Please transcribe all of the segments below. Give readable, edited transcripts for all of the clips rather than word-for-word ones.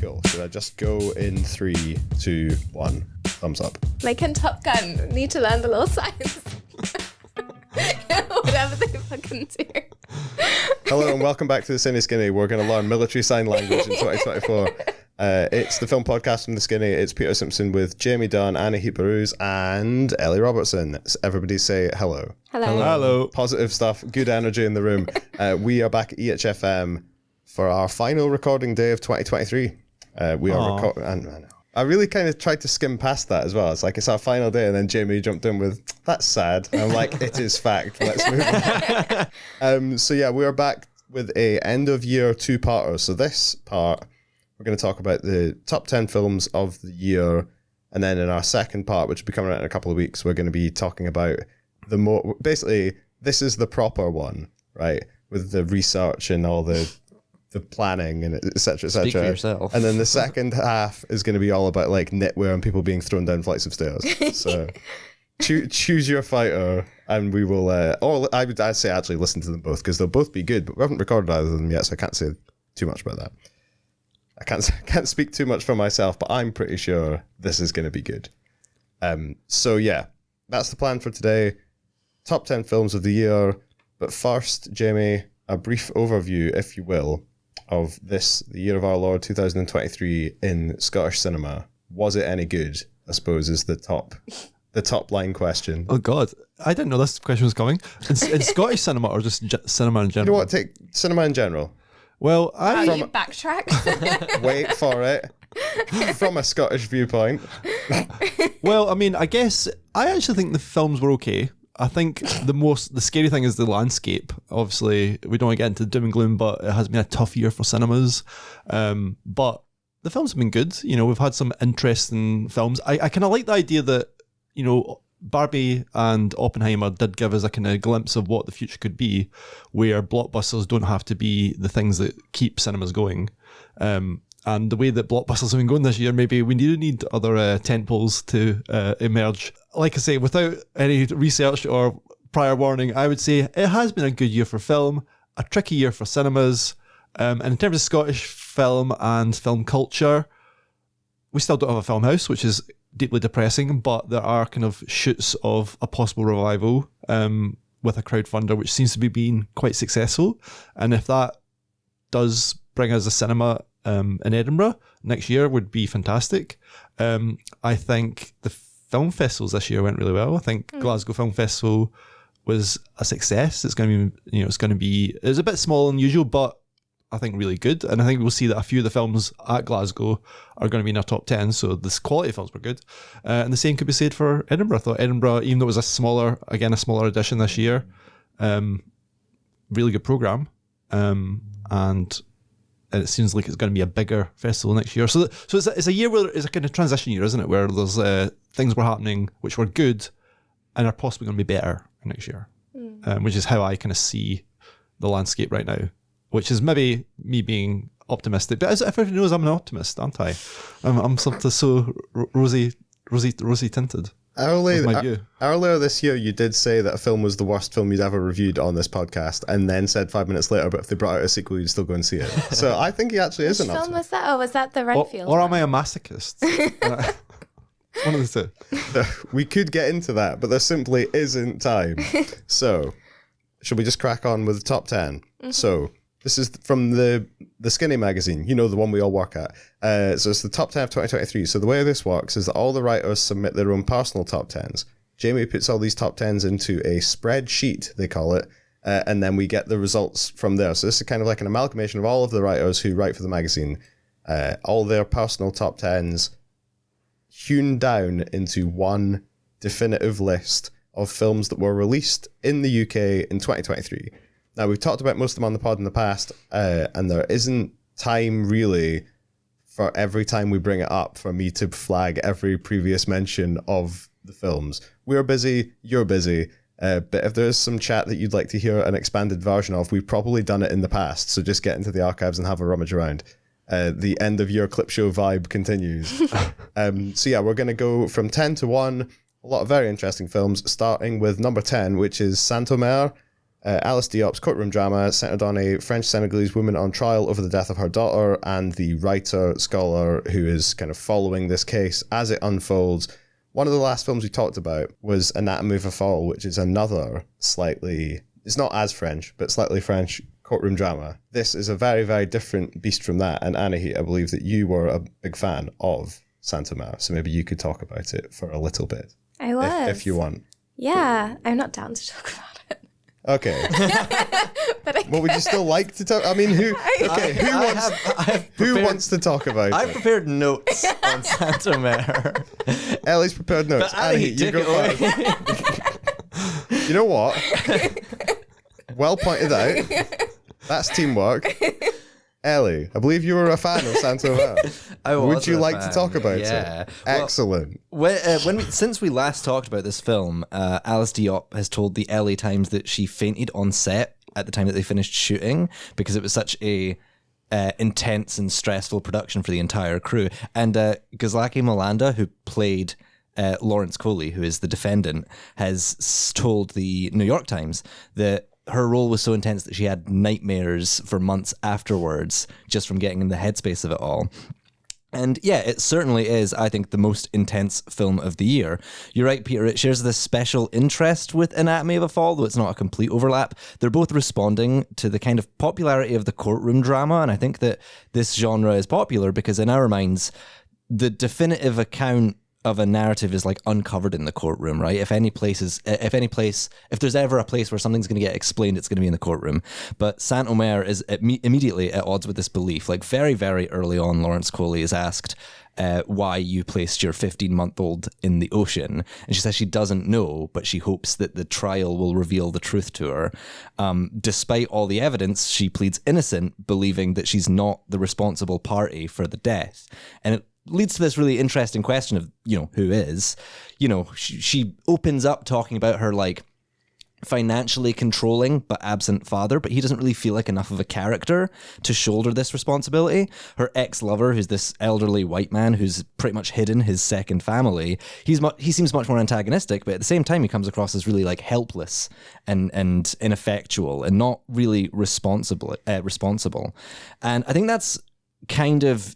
Cool. Should I just go in 3, 2, 1? Thumbs up. Like in Top Gun, need to learn the little signs. Whatever they fucking do. Hello and welcome back to the Cine Skinny. We're going to learn military sign language in 2024. It's the film podcast from the Skinny. It's Peter Simpson with Jamie Dunn, Anahit and Ellie Robertson. So everybody say hello. Hello. Hello. Positive stuff, good energy in the room. We are back at EHFM for our final recording day of 2023. We are recording. I really kind of tried to skim past that as well. It's like it's our final day, and then Jamie jumped in with, that's sad. And I'm like, it is fact. Let's move on. So yeah, we are back with a end of year two-parter. So this part, we're going to talk about the top 10 films of the year. And then in our second part, which will be coming out in a couple of weeks, we're going to be talking about the more, basically, this is the proper one, right? With the research and all the planning and et cetera, et cetera. Speak for yourself. And then the second half is going to be all about like knitwear and people being thrown down flights of stairs. So choose your fighter, and we will, or I'd say actually listen to them both because they'll both be good, but we haven't recorded either of them yet, so I can't say too much about that. I can't speak too much for myself, but I'm pretty sure this is going to be good. So yeah, that's the plan for today. Top 10 films of the year. But first, Jamie, a brief overview, if you will, of the year of our Lord 2023 in Scottish cinema. Was it any good? I suppose is the top line question. Oh God, I didn't know this question was coming. In Scottish cinema or just cinema in general? You know what? Take cinema in general. Well, You backtrack. Wait for it. From a Scottish viewpoint. Well, I mean, I guess I actually think the films were okay. I think the scary thing is the landscape. Obviously, we don't want to get into doom and gloom, but it has been a tough year for cinemas. But the films have been good. You know, we've had some interesting films. I kind of like the idea that, you know, Barbie and Oppenheimer did give us a kind of glimpse of what the future could be, where blockbusters don't have to be the things that keep cinemas going. And the way that blockbusters have been going this year, maybe we need other tentpoles to emerge. Like I say, without any research or prior warning, I would say it has been a good year for film, a tricky year for cinemas. And in terms of Scottish film and film culture, we still don't have a film house, which is deeply depressing, but there are kind of shoots of a possible revival with a crowdfunder, which seems to be being quite successful. And if that does bring us a cinema in Edinburgh next year, would be fantastic. I think the film festivals this year went really well. I think Glasgow Film Festival was a success. It's going to be, it's a bit small and unusual, but I think really good. And I think we'll see that a few of the films at Glasgow are going to be in our top 10. So this quality of films were good. And the same could be said for Edinburgh. I thought Edinburgh, even though it was a smaller edition this year, really good programme. And it seems like it's going to be a bigger festival next year. So it's a year where it's a kind of transition year, isn't it? Where there's things were happening which were good and are possibly going to be better next year, which is how I kind of see the landscape right now, which is maybe me being optimistic. But as everyone knows, I'm an optimist, aren't I? I'm something so rosy tinted. Earlier this year, you did say that a film was the worst film you'd ever reviewed on this podcast, and then said 5 minutes later, but if they brought out a sequel, you'd still go and see it. So I think he actually is an Which film optimist. was that? Oh, was that the Renfield or one? am I a masochist? One of the two. We could get into that, but there simply isn't time. So, should we just crack on with the top 10? Mm-hmm. So, this is from the Skinny magazine, you know, the one we all work at. So it's the top 10 of 2023. So the way this works is that all the writers submit their own personal top 10s. Jamie puts all these top 10s into a spreadsheet, they call it, and then we get the results from there. So this is kind of like an amalgamation of all of the writers who write for the magazine, all their personal top 10s hewn down into one definitive list of films that were released in the UK in 2023. Now, we've talked about most of them on the pod in the past, and there isn't time really for every time we bring it up for me to flag every previous mention of the films. We're busy, you're busy, but if there's some chat that you'd like to hear an expanded version of, we've probably done it in the past, so just get into the archives and have a rummage around. The end of year clip show vibe continues. So yeah, we're going to go from 10 to 1, a lot of very interesting films, starting with number 10, which is Saint-Omer, Alice Diop's courtroom drama centered on a French-Senegalese woman on trial over the death of her daughter, and the writer, scholar who is kind of following this case as it unfolds. One of the last films we talked about was Anatomy of a Fall, which is another slightly, it's not as French, but slightly French courtroom drama. This is a very, very different beast from that. And Anahit, I believe that you were a big fan of Saint-Omer, so maybe you could talk about it for a little bit. I was. If you want. Yeah, I'm not down to talk about it. Okay. But Well, would you still like to talk? I mean, who wants to talk about I've it? prepared notes on Saint-Omer. Ellie's prepared notes. But Anahit, Anahit, you take go it first. You know what? Well pointed out. That's teamwork. Ellie, I believe you were a fan of Saint-Omer. Would you like to talk about it? Excellent. Since we last talked about this film, Alice Diop has told the LA Times that she fainted on set at the time that they finished shooting because it was such a intense and stressful production for the entire crew. And Gazlaki Malanda, who played Lawrence Coley, who is the defendant, has told the New York Times that her role was so intense that she had nightmares for months afterwards just from getting in the headspace of it all. And yeah, it certainly is, I think, the most intense film of the year. You're right, Peter, it shares this special interest with Anatomy of a Fall, though it's not a complete overlap. They're both responding to the kind of popularity of the courtroom drama, and I think that this genre is popular because in our minds, the definitive account of a narrative is like uncovered in the courtroom, right? If there's ever a place where something's going to get explained, it's going to be in the courtroom. But Saint-Omer is immediately at odds with this belief. Like very, very early on, Lawrence Coley is asked why you placed your 15-month-old in the ocean. And she says she doesn't know, but she hopes that the trial will reveal the truth to her. Despite all the evidence, she pleads innocent, believing that she's not the responsible party for the death. And it leads to this really interesting question of, who is, she opens up talking about her like financially controlling but absent father, but he doesn't really feel like enough of a character to shoulder this responsibility. Her ex-lover, who's this elderly white man who's pretty much hidden his second family, he seems much more antagonistic, but at the same time he comes across as really like helpless and ineffectual and not really responsible. And I think that's kind of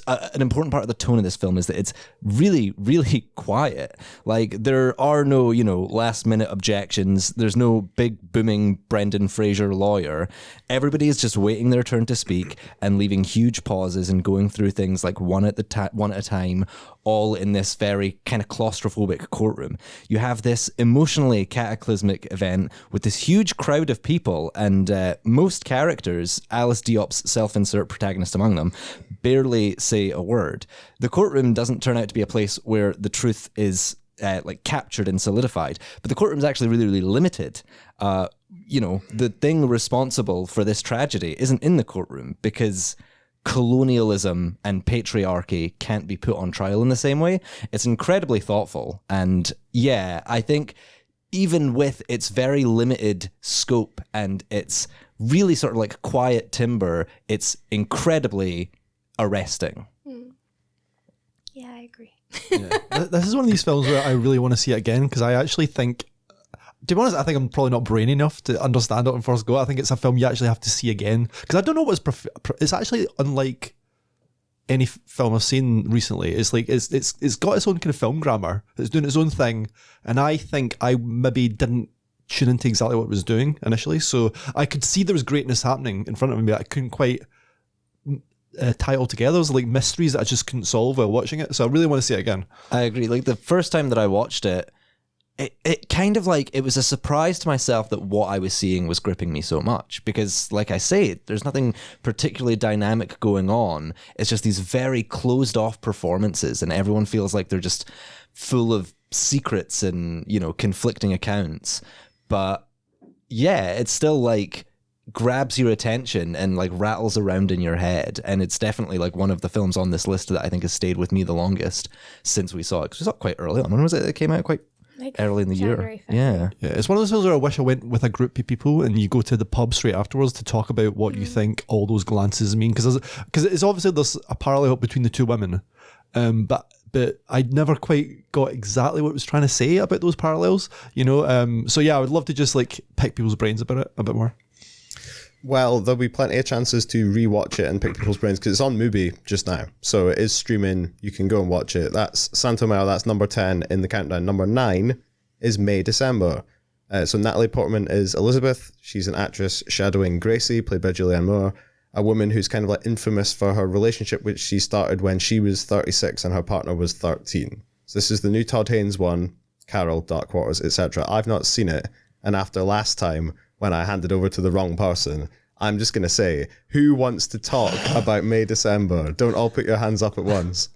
an important part of the tone of this film is that it's really, really quiet. Like there are no, last minute objections. There's no big booming Brendan Fraser lawyer. Everybody is just waiting their turn to speak and leaving huge pauses and going through things like one at a time, all in this very kind of claustrophobic courtroom. You have this emotionally cataclysmic event with this huge crowd of people, and most characters, Alice Diop's self-insert protagonist among them, barely say a word. The courtroom doesn't turn out to be a place where the truth is like captured and solidified, but the courtroom is actually really, really limited. The thing responsible for this tragedy isn't in the courtroom because colonialism and patriarchy can't be put on trial in the same way. It's incredibly thoughtful. And yeah, I think even with its very limited scope and its really sort of like quiet timbre, it's incredibly arresting. Yeah, I agree. This is one of these films where I really want to see it again because I actually think, to be honest, I think I'm probably not brainy enough to understand it on first go. I think it's a film you actually have to see again because I don't know what's it's actually unlike any film I've seen recently. It's like it's got its own kind of film grammar. It's doing its own thing, and I think I maybe didn't tune into exactly what it was doing initially. So I could see there was greatness happening in front of me, but I couldn't quite tie it all together. There was like mysteries that I just couldn't solve while watching it. So I really want to see it again. I agree. Like the first time that I watched it, it kind of like, it was a surprise to myself that what I was seeing was gripping me so much because, like I say, there's nothing particularly dynamic going on. It's just these very closed off performances and everyone feels like they're just full of secrets and, conflicting accounts. But yeah, it's still like grabs your attention and like rattles around in your head, and it's definitely like one of the films on this list that I think has stayed with me the longest since we saw it, because we saw it quite early on. When was it? It came out quite like early in the January, year. Yeah, it's one of those films where I wish I went with a group of people and you go to the pub straight afterwards to talk about what you think all those glances mean, because it's obviously there's a parallel between the two women, but but I never quite got exactly what it was trying to say about those parallels, so yeah, I would love to just like pick people's brains about it a bit more. Well, there'll be plenty of chances to rewatch it and pick people's brains because it's on Mubi just now. So it is streaming. You can go and watch it. That's Santo Mel. That's number 10 in the countdown. Number 9 is May December. So Natalie Portman is Elizabeth. She's an actress shadowing Gracie, played by Julianne Moore, a woman who's kind of like infamous for her relationship, which she started when she was 36 and her partner was 13. So this is the new Todd Haynes one, Carol, Dark Waters, etc. I've not seen it. And after last time, when I handed over to the wrong person, I'm just going to say, who wants to talk about May December? Don't all put your hands up at once.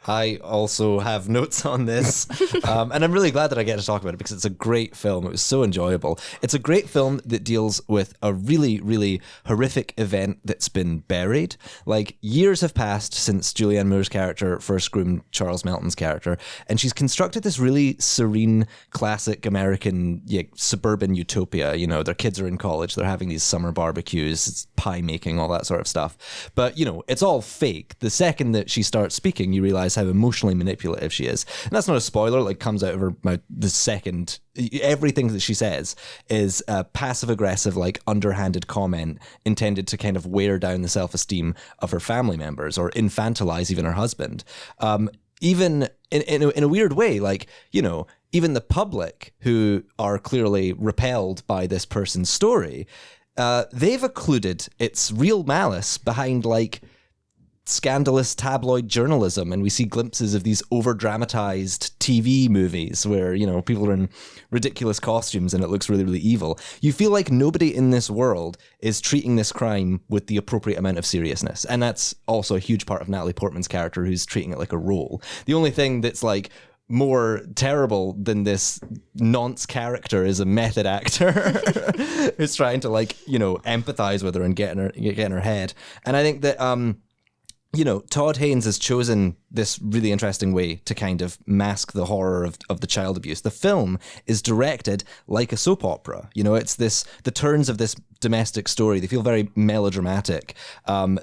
I also have notes on this, and I'm really glad that I get to talk about it because it's a great film. It was so enjoyable. It's a great film that deals with a really, really horrific event that's been buried. Like, years have passed since Julianne Moore's character first groomed Charles Melton's character, and she's constructed this really serene, classic American suburban utopia. Their kids are in college, they're having these summer barbecues, it's pie making, all that sort of stuff. But, it's all fake. The second that she starts speaking, you realize how emotionally manipulative she is. And that's not a spoiler, like comes out of her mouth the second. Everything that she says is a passive-aggressive, like underhanded comment intended to kind of wear down the self-esteem of her family members or infantilize even her husband. Even in a weird way, like, even the public who are clearly repelled by this person's story, they've occluded its real malice behind like scandalous tabloid journalism, and we see glimpses of these over-dramatized TV movies where, people are in ridiculous costumes and it looks really, really evil. You feel like nobody in this world is treating this crime with the appropriate amount of seriousness, and that's also a huge part of Natalie Portman's character, who's treating it like a role. The only thing that's like more terrible than this nonce character is a method actor who's trying to like, empathize with her and get in her head. And I think that Todd Haynes has chosen this really interesting way to kind of mask the horror of the child abuse. The film is directed like a soap opera. It's the turns of this domestic story. They feel very melodramatic.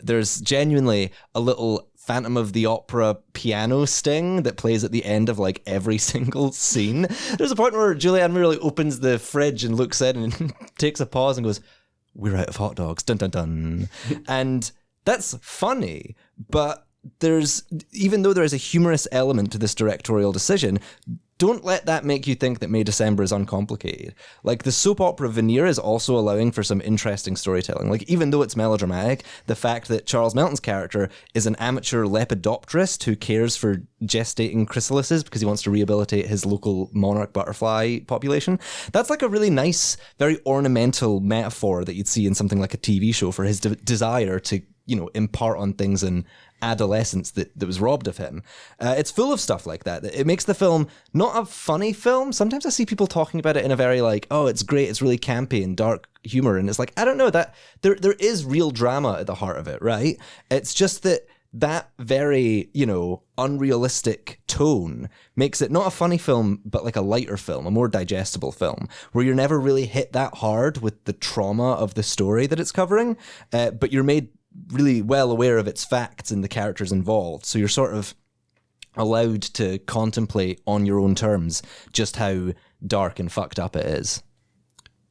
There's genuinely a little Phantom of the Opera piano sting that plays at the end of like every single scene. There's a point where Julianne Moore like opens the fridge and looks in and takes a pause and goes, "We're out of hot dogs, dun dun dun." And that's funny, but even though there is a humorous element to this directorial decision, don't let that make you think that May December is uncomplicated. Like, the soap opera veneer is also allowing for some interesting storytelling. Like, even though it's melodramatic, the fact that Charles Melton's character is an amateur lepidopterist who cares for gestating chrysalises because he wants to rehabilitate his local monarch butterfly population, that's like a really nice, very ornamental metaphor that you'd see in something like a TV show for his desire to impart on things in adolescence that was robbed of him. It's full of stuff like that. It makes the film not a funny film. Sometimes I see people talking about it in a very like, oh, it's great, it's really campy and dark humor. And it's like, I don't know, that there is real drama at the heart of it, right? It's just that very, unrealistic tone makes it not a funny film, but like a lighter film, a more digestible film, where you're never really hit that hard with the trauma of the story that it's covering, but you're made really well aware of its facts and the characters involved. So you're sort of allowed to contemplate on your own terms just how dark and fucked up it is.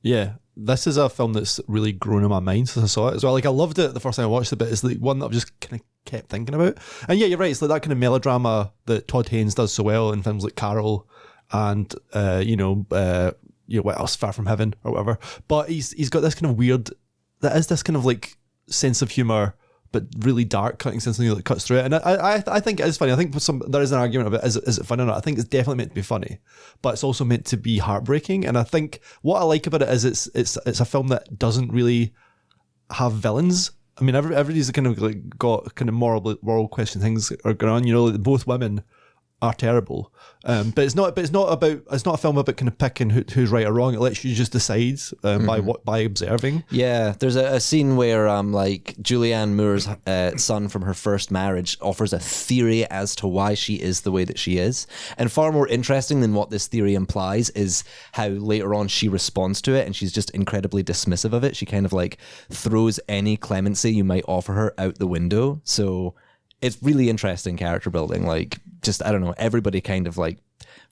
Yeah. This is a film that's really grown in my mind since I saw it as well. Like, I loved it the first time I watched it, but it's the one that I've just kind of kept thinking about. And yeah, you're right. It's like that kind of melodrama that Todd Haynes does so well in films like Carol and, what else, Far From Heaven or whatever. But he's got this kind of weird, that is this kind of like sense of humor, but really dark cutting sense of humor that cuts through it. And I think it is funny. I think there is an argument of it. Is it funny or not? I think it's definitely meant to be funny, but it's also meant to be heartbreaking. And I think what I like about it is it's a film that doesn't really have villains. I mean, everybody's kind of like got kind of moral question things are going on. Like both women are terrible, but it's not a film about kind of picking who's right or wrong. It lets you just decide by observing. Yeah, there's a scene where like Julianne Moore's son from her first marriage offers a theory as to why she is the way that she is, and far more interesting than what this theory implies is how later on she responds to it, and she's just incredibly dismissive of it. She kind of like throws any clemency you might offer her out the window. So it's really interesting character building. Like, just, I don't know, everybody kind of like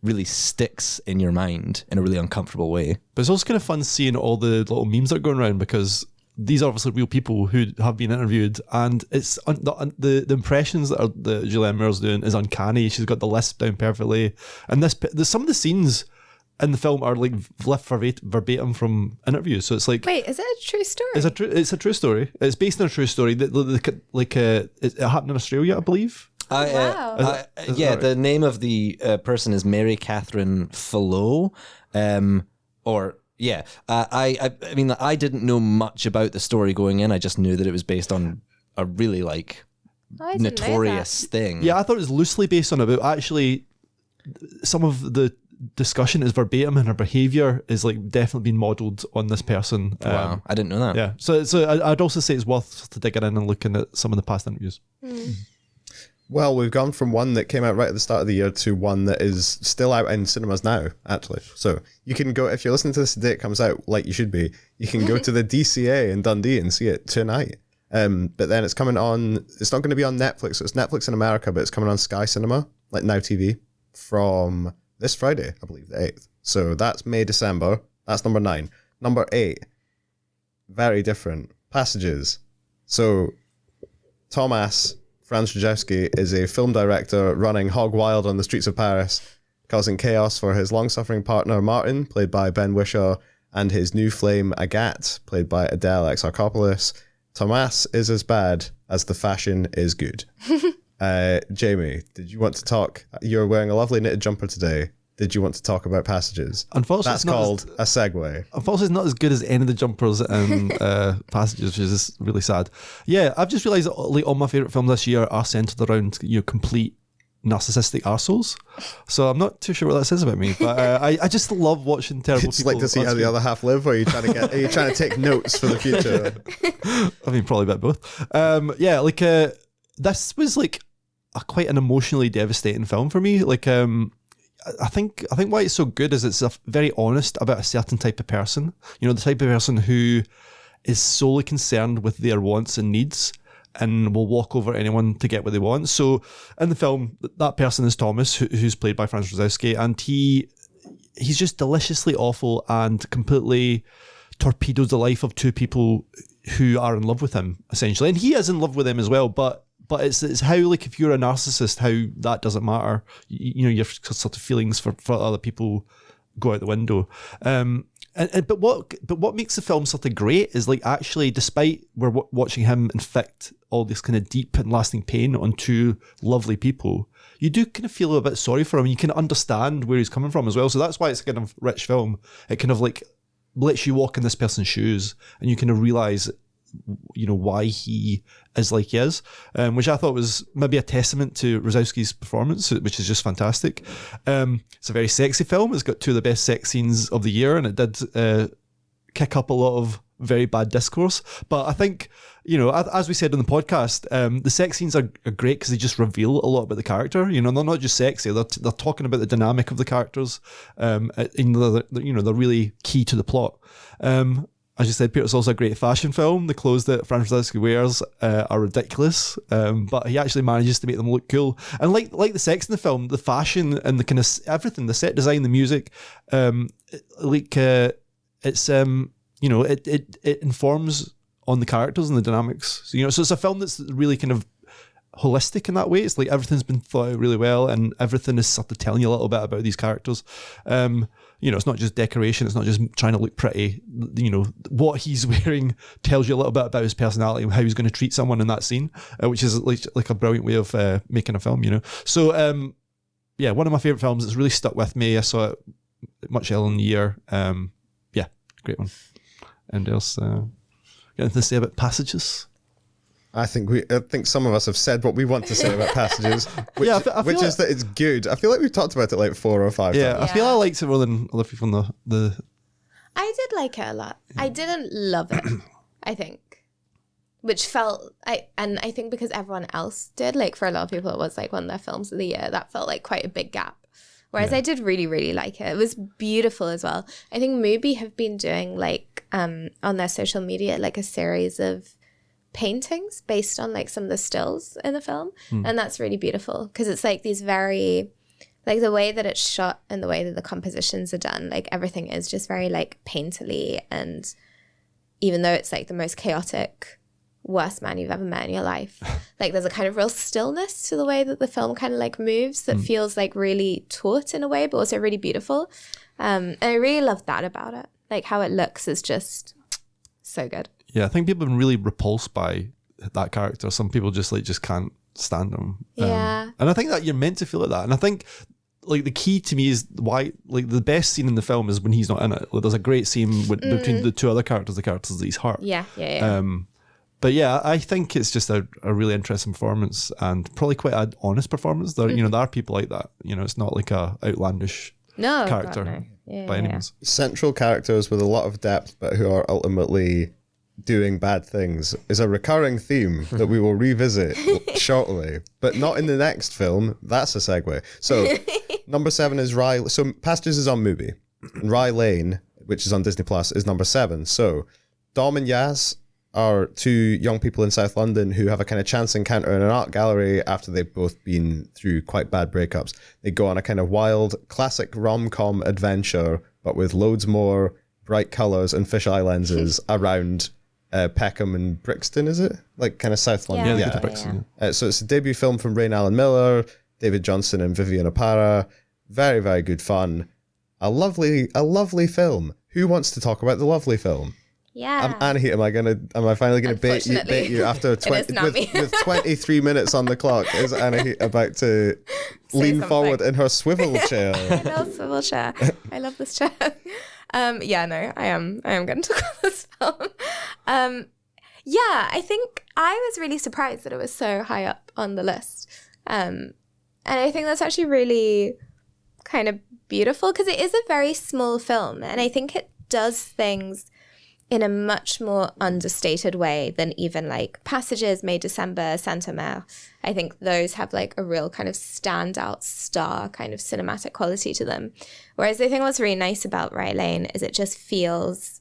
really sticks in your mind in a really uncomfortable way. But it's also kind of fun seeing all the little memes that are going around, because these are obviously real people who have been interviewed, and it's the impressions that Julianne Moore's doing is uncanny. She's got the lisp down perfectly, and some of the scenes in the film are like left verbatim from interviews. So it's like, Wait, is it a true story? It's a true story. It's based on a true story. It happened in Australia, I believe. Wow. Yeah, the name of the person is Mary Catherine Fallot. I mean, I didn't know much about the story going in. I just knew that it was based on a really like I didn't know notorious thing. Yeah, I thought it was loosely based on it, but actually, some of the discussion is verbatim, and her behaviour is like definitely been modelled on this person. Wow, I didn't know that. Yeah, so I'd also say it's worth to digging in and looking at some of the past interviews. Well, we've gone from one that came out right at the start of the year to one that is still out in cinemas now, actually. So you can go, if you're listening to this the day it comes out, like you should be, you can go to the DCA in Dundee and see it tonight. But then it's coming on, it's not going to be on Netflix. So it's Netflix in America, but it's coming on Sky Cinema, like Now TV, from this Friday, I believe, the 8th. So that's May, December. That's number 9. Number 8, very different. Passages. So Thomas Franz Rajewski is a film director running hog wild on the streets of Paris, causing chaos for his long-suffering partner Martin, played by Ben Whishaw, and his new flame Agathe, played by Adele Exarchopoulos. Thomas is as bad as the fashion is good. Jamie, did you want to talk? You're wearing a lovely knitted jumper today. Did you want to talk about Passages? Unfortunately, that's called a segue. Unfortunately, it's not as good as any of the jumpers and Passages, which is really sad. Yeah, I've just realised that like all my favourite films this year are centred around complete narcissistic arseholes. So I'm not too sure what that says about me, but I just love watching terrible It's people. like to see how the other half live, or are you trying to take notes for the future? I mean, probably about both. This was like quite an emotionally devastating film for me. Like, I think why it's so good is it's very honest about a certain type of person. You know, the type of person who is solely concerned with their wants and needs and will walk over anyone to get what they want. So in the film, that person is Thomas, who's played by Franz Rajewski, and he's just deliciously awful and completely torpedoes the life of two people who are in love with him, essentially. And he is in love with them as well, but it's how, like, if you're a narcissist, how that doesn't matter. You know, your sort of feelings for other people go out the window. But what makes the film sort of great is, like, actually, despite we're watching him inflict all this kind of deep and lasting pain on two lovely people, you do kind of feel a bit sorry for him. You can understand where he's coming from as well. So that's why it's a kind of rich film. It kind of like lets you walk in this person's shoes, and you kind of realise, you know, why he is like he is, which I thought was maybe a testament to Rajewski's performance, which is just fantastic. It's a very sexy film. It's got two of the best sex scenes of the year, and it did kick up a lot of very bad discourse. But I think, you know, as we said on the podcast, the sex scenes are great because they just reveal a lot about the character. You know, they're not just sexy; they're talking about the dynamic of the characters. They're really key to the plot. As you said, Peter, it's also a great fashion film. The clothes that Franz Rajewski wears are ridiculous, but he actually manages to make them look cool. And like the sex in the film, the fashion and the kind of everything, the set design, the music, it informs on the characters and the dynamics. So, you know, so it's a film that's really kind of holistic in that way. It's like everything's been thought out really well, and everything is sort of telling you a little bit about these characters. You know, it's not just decoration, it's not just trying to look pretty. You know, what he's wearing tells you a little bit about his personality and how he's going to treat someone in that scene, which is like a brilliant way of making a film, you know. So one of my favourite films. It's really stuck with me. I saw it much earlier in the year. Great one. And else got anything to say about Passages? I think some of us have said what we want to say about Passages, which, I feel which is that it's good. I feel like we've talked about it like 4 or 5 times. I feel I liked it more than other people in the I did like it a lot. I didn't love it, I think, which felt I think because everyone else did, like for a lot of people it was like one of their films of the year. That felt like quite a big gap. Whereas I did really, really like it. It was beautiful as well. I think Mubi have been doing like on their social media like a series of paintings based on like some of the stills in the film. And that's really beautiful because it's like these very, like the way that it's shot and the way that the compositions are done, like everything is just very like painterly. And even though it's like the most chaotic, worst man you've ever met in your life, like there's a kind of real stillness to the way that the film kind of like moves that feels like really taut in a way, but also really beautiful. And I really love that about it. Like how it looks is just so good. Yeah, I think people have been really repulsed by that character. Some people just can't stand him. Yeah. And I think that you're meant to feel like that. And I think like the key to me is why, like the best scene in the film is when he's not in it. Like, there's a great scene between the two other characters, the characters that he's hurt. Yeah. But yeah, I think it's just a really interesting performance and probably quite an honest performance. There, there are people like that. It's not like a outlandish character God, no. by any means. Central characters with a lot of depth, but who are ultimately doing bad things is a recurring theme that we will revisit shortly, but not in the next film. That's a segue. So number 7 is Rye. So Passengers is on Mubi, and Rye Lane, which is on Disney Plus, is number 7. So Dom and Yaz are 2 young people in South London who have a kind of chance encounter in an art gallery after they've both been through quite bad breakups. They go on a kind of wild classic rom-com adventure, but with loads more bright colours and fisheye lenses around Peckham and Brixton, is it? Like kind of South London. Yeah. Brixton. So it's a debut film from Rain Allen Miller, David Johnson and Vivian Opara. Very, very good fun. A lovely film. Who wants to talk about the lovely film? Yeah. Anahit, am I finally gonna bait you after It is not me. with 23 minutes on the clock? Is Anahit about to lean something. forward in her swivel chair? I love swivel chair. I love this chair. I am going to talk about this film. I think I was really surprised that it was so high up on the list. And I think that's actually really kind of beautiful because it is a very small film. And I think it does things in a much more understated way than even like Passages, May December, Santa Mer. I think those have like a real kind of standout star kind of cinematic quality to them. Whereas I think what's really nice about Rye Lane is it just feels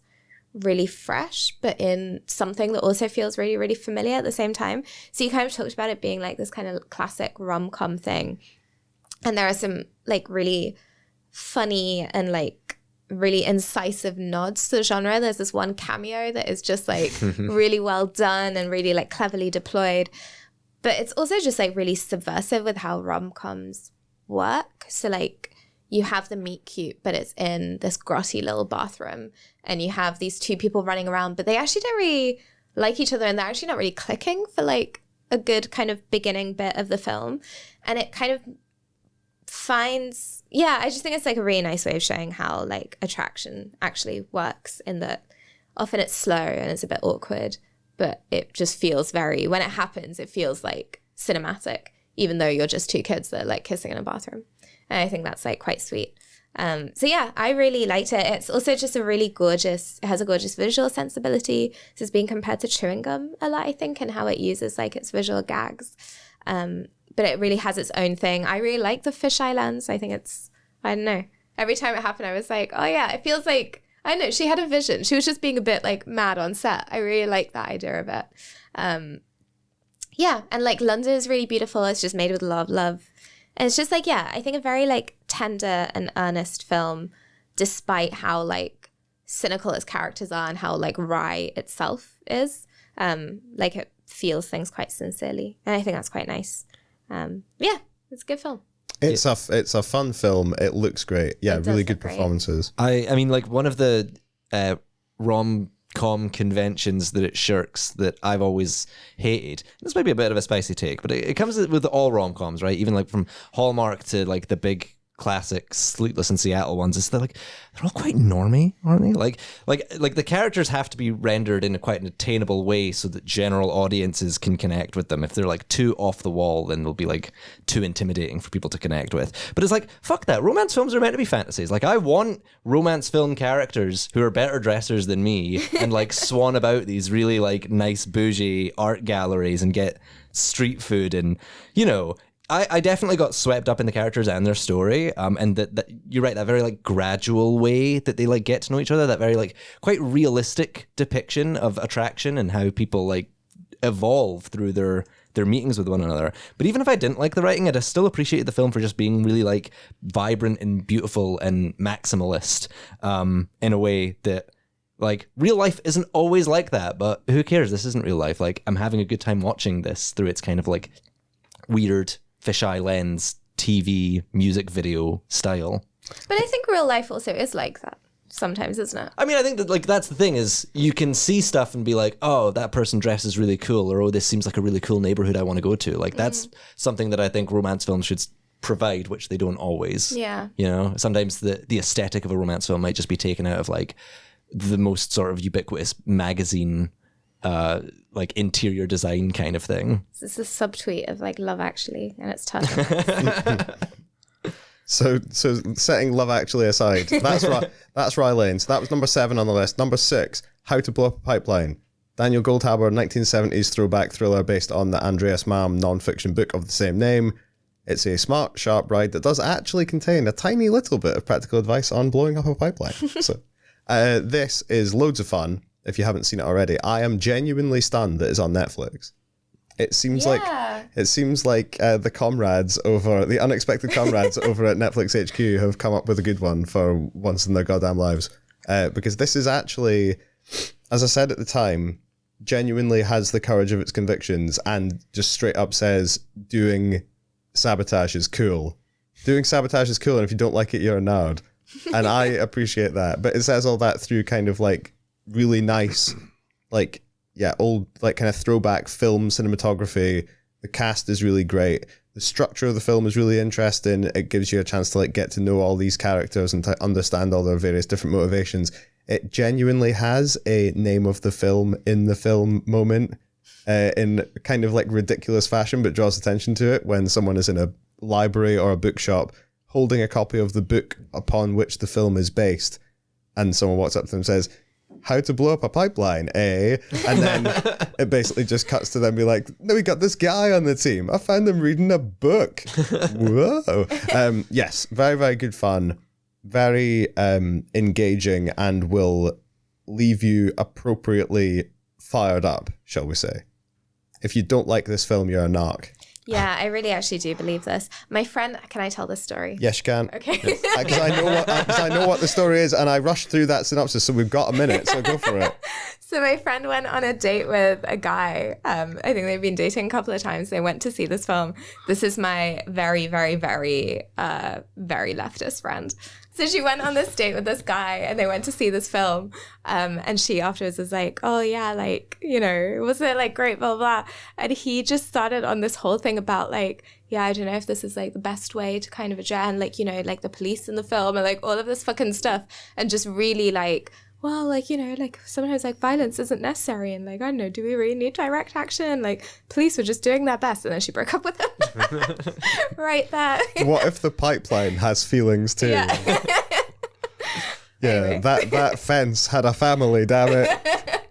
really fresh, but in something that also feels really, really familiar at the same time. So you kind of talked about it being like this kind of classic rom-com thing. And there are some like really funny and like really incisive nods to the genre. There's this one cameo that is just like really well done and really like cleverly deployed. But it's also just like really subversive with how rom-coms work. So like you have the meet cute, but it's in this grotty little bathroom, and you have these 2 people running around, but they actually don't really like each other, and they're actually not really clicking for like a good kind of beginning bit of the film. And it kind of finds, I just think it's like a really nice way of showing how like attraction actually works, in that often it's slow and it's a bit awkward, but it just feels very, when it happens, it feels like cinematic, even though you're just 2 kids that are like kissing in a bathroom. And I think that's like quite sweet. I really liked it. It's also just it has a gorgeous visual sensibility. This is being compared to chewing gum a lot, I think, and how it uses like its visual gags. But it really has its own thing. I really like the fisheye lens. I think I don't know. Every time it happened, I was like, oh yeah, it feels like, I don't know, she had a vision. She was just being a bit like mad on set. I really like that idea of it. And like London is really beautiful. It's just made with a lot of love. And it's just like, I think a very like tender and earnest film, despite how like cynical its characters are and how like Rye itself is. Like it feels things quite sincerely. And I think that's quite nice. It's a good film. It's a fun film. It looks great. Yeah, really good performances. I mean, like one of the rom-com conventions that it shirks that I've always hated. This might be a bit of a spicy take, but it comes with all rom-coms, right? Even like from Hallmark to like the big classic Sleepless in Seattle ones, is they're all quite normie, aren't they? Like the characters have to be rendered in quite an attainable way so that general audiences can connect with them. If they're like too off the wall, then they'll be like too intimidating for people to connect with. But it's like, fuck that. Romance films are meant to be fantasies. Like I want romance film characters who are better dressers than me and like swan about these really like nice bougie art galleries and get street food and, I definitely got swept up in the characters and their story, and that you're right, that very like gradual way that they like get to know each other, that very like quite realistic depiction of attraction and how people like evolve through their meetings with one another. But even if I didn't like the writing, I'd still appreciate the film for just being really like vibrant and beautiful and maximalist in a way that like real life isn't always like that. But who cares? This isn't real life. Like I'm having a good time watching this through its kind of like weird fisheye lens TV music video style. But I think real life also is like that sometimes, isn't it? I mean, I think that like that's the thing is you can see stuff and be like, oh, that person dresses really cool, or oh, this seems like a really cool neighborhood I want to go to. Like that's something that I think romance films should provide, which they don't always. Yeah. You know, sometimes the aesthetic of a romance film might just be taken out of like the most sort of ubiquitous magazine like interior design kind of thing. It's a subtweet of like Love Actually, and it's tough. So setting Love Actually aside, that's Rye Lane. So that was number 7 on the list. Number 6, How to Blow Up a Pipeline. Daniel Goldhaber, 1970s throwback thriller based on the Andreas Malm non-fiction book of the same name. It's a smart, sharp ride that does actually contain a tiny little bit of practical advice on blowing up a pipeline. So this is loads of fun. If you haven't seen it already, I am genuinely stunned that it's on Netflix. It seems like the unexpected comrades over at Netflix HQ have come up with a good one for once in their goddamn lives. Because this is actually, as I said at the time, genuinely has the courage of its convictions and just straight up says doing sabotage is cool. Doing sabotage is cool, and if you don't like it, you're a nerd. And I appreciate that. But it says all that through kind of like really nice, like, yeah, old, like kind of throwback film cinematography. The cast is really great. The structure of the film is really interesting. It gives you a chance to like get to know all these characters and to understand all their various different motivations. It genuinely has a name of the film in the film moment in kind of like ridiculous fashion, but draws attention to it when someone is in a library or a bookshop holding a copy of the book upon which the film is based. And someone walks up to them and says, "How to Blow Up a Pipeline, eh?" And then it basically just cuts to them be like, "No, we got this guy on the team. I found him reading a book." Whoa. Yes, very, very good fun. Very engaging and will leave you appropriately fired up, shall we say. If you don't like this film, you're a narc. Yeah, I really actually do believe this. My friend, can I tell this story? Yes, you can. Okay. Because I know what the story is, and I rushed through that synopsis, so we've got a minute, so go for it. So my friend went on a date with a guy. I think they've been dating a couple of times. They went to see this film. This is my very, very, very, very leftist friend. So she went on this date with this guy and they went to see this film. And she afterwards was like, "Oh yeah, like, you know, was it like great, blah, blah, blah." And he just started on this whole thing about like, yeah, I don't know if this is like the best way to kind of address, and like, you know, like the police in the film and like all of this fucking stuff. And just really like, well, like, you know, like sometimes like violence isn't necessary, and like, I don't know, do we really need direct action? Like police were just doing their best. And then she broke up with him right there. What if the pipeline has feelings too? Yeah. Yeah, Anyway. that fence had a family, damn it.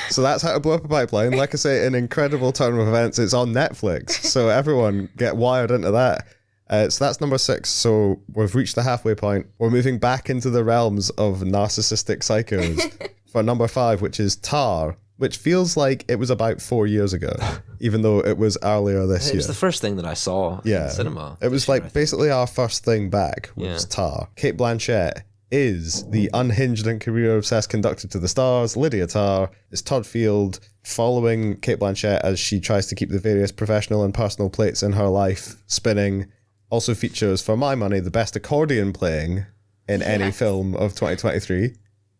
So that's How to Blow Up a Pipeline. Like I say, an incredible turn of events. It's on Netflix, so everyone get wired into that. So that's number 6. So we've reached the halfway point. We're moving back into the realms of narcissistic psychos for number 5, which is Tar, which feels like it was about 4 years ago, even though it was earlier this year. It was the first thing that I saw in cinema. It was like basically our first thing back was Tar. Cate Blanchett is the unhinged and career-obsessed conductor to the stars. Lydia Tarr is Todd Field, following Cate Blanchett as she tries to keep the various professional and personal plates in her life spinning. Also features, for my money, the best accordion playing in any film of 2023.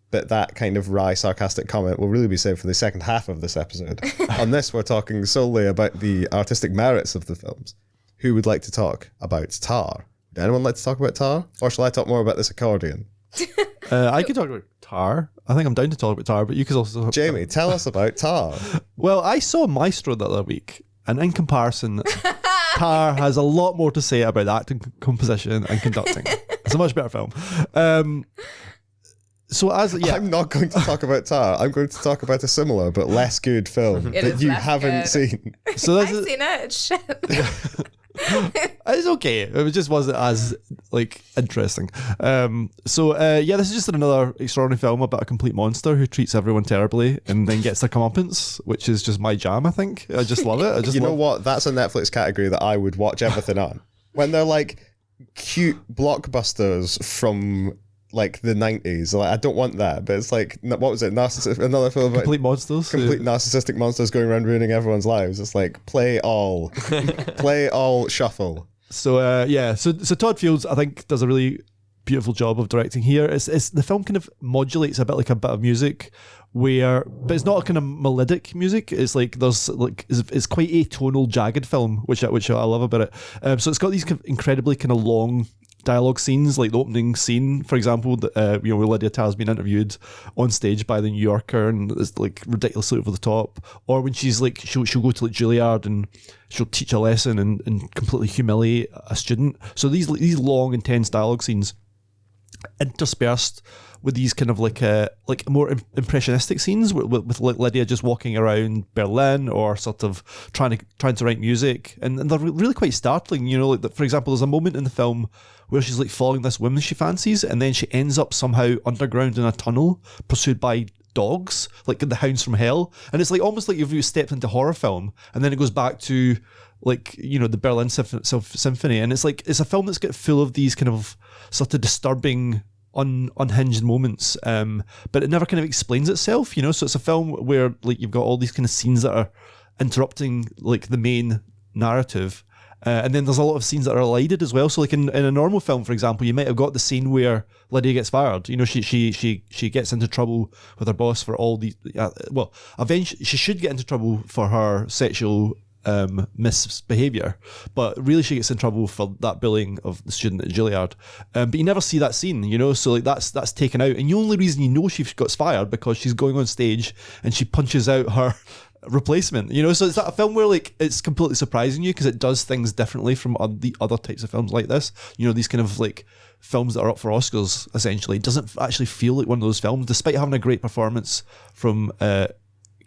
But that kind of wry, sarcastic comment will really be saved for the second half of this episode. On this, we're talking solely about the artistic merits of the films. Who would like to talk about Tar? Would anyone like to talk about Tar? Or shall I talk more about this accordion? I could talk about Tar. I think I'm down to talk about Tar, but you could also talk. Jamie, tell us about Tar. Well, I saw Maestro the other week, and in comparison, Tar has a lot more to say about acting, composition, and conducting. It's a much better film. I'm not going to talk about Tar. I'm going to talk about a similar but less good film that you haven't seen. So I've seen it. It's shit. It's okay. It just wasn't as like interesting. Yeah, this is just another extraordinary film about a complete monster who treats everyone terribly and then gets their comeuppance, which is just my jam. I think I just love it. Know what? That's a Netflix category that I would watch everything on. When they're like cute blockbusters from like the 90s, like I don't want that, but it's like, what was it? Another film about complete monsters, complete narcissistic monsters going around ruining everyone's lives. It's like play all shuffle. So so Todd Fields, I think, does a really beautiful job of directing here. It's the film kind of modulates a bit like a bit of music, but it's not a kind of melodic music. It's like there's like it's quite atonal, jagged film, which I love about it. So it's got these kind of incredibly kind of long dialogue scenes, like the opening scene, for example, that where Lydia Tarr's been interviewed on stage by the New Yorker, and it's like ridiculously over the top. Or when she's like she'll go to like Juilliard and she'll teach a lesson and completely humiliate a student. So these long, intense dialogue scenes interspersed with these kind of like more impressionistic scenes with like Lydia just walking around Berlin or sort of trying to write music, and they're really quite startling. Like for example, there's a moment in the film where she's like following this woman she fancies, and then she ends up somehow underground in a tunnel pursued by dogs, like the hounds from hell, and it's like almost like you've stepped into a horror film, and then it goes back to like the Berlin Symphony, and it's like it's a film that's got full of these kind of sort of disturbing unhinged moments, but it never kind of explains itself, so it's a film where like you've got all these kind of scenes that are interrupting like the main narrative, and then there's a lot of scenes that are elided as well. So like in a normal film, for example, you might have got the scene where Lydia gets fired. She gets into trouble with her boss for all these eventually she should get into trouble for her sexual misbehavior, but really she gets in trouble for that bullying of the student at Juilliard, but you never see that scene, so like that's taken out, and the only reason she got fired because she's going on stage and she punches out her replacement, so it's that film where like it's completely surprising you because it does things differently from the other types of films like this, these kind of like films that are up for Oscars. Essentially, it doesn't actually feel like one of those films despite having a great performance from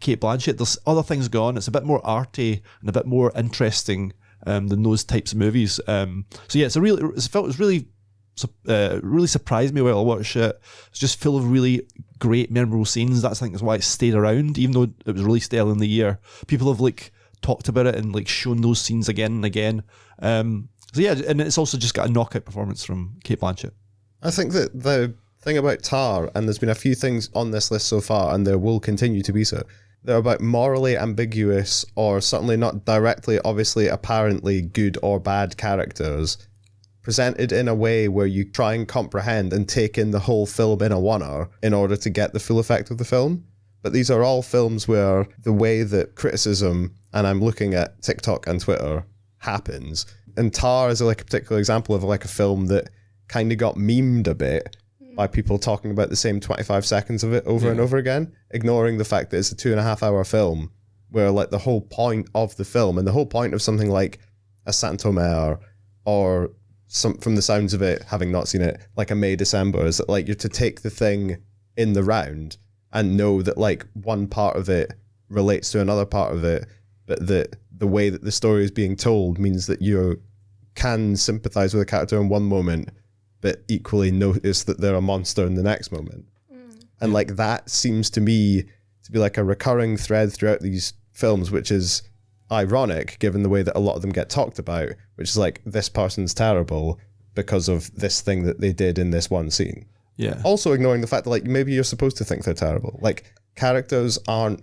Kate Blanchett. There's other things going on. It's a bit more arty and a bit more interesting than those types of movies. So yeah, it really surprised me while I watched it. It's just full of really great, memorable scenes. That's I think is why it stayed around, even though it was released early in the year. People have like talked about it and like shown those scenes again and again. So yeah, and it's also just got a knockout performance from Kate Blanchett. I think that the thing about Tar, and there's been a few things on this list so far, and there will continue to be so, they're about morally ambiguous or certainly not directly, obviously, apparently good or bad characters presented in a way where you try and comprehend and take in the whole film in a one-hour in order to get the full effect of the film. But these are all films where the way that criticism, and I'm looking at TikTok and Twitter, happens. And Tar is like a particular example of like a film that kind of got memed a bit by people talking about the same 25 seconds of it over and over again, ignoring the fact that it's a 2.5 hour film where like the whole point of the film and the whole point of something like a Saint-Omer or some, from the sounds of it, having not seen it, like a May December, is that like you're to take the thing in the round and know that like one part of it relates to another part of it, but that the way that the story is being told means that you can sympathize with a character in one moment but equally notice that they're a monster in the next moment. And like that seems to me to be like a recurring thread throughout these films, which is ironic given the way that a lot of them get talked about, which is like, this person's terrible because of this thing that they did in this one scene. Yeah. Also ignoring the fact that like maybe you're supposed to think they're terrible. Like characters aren't,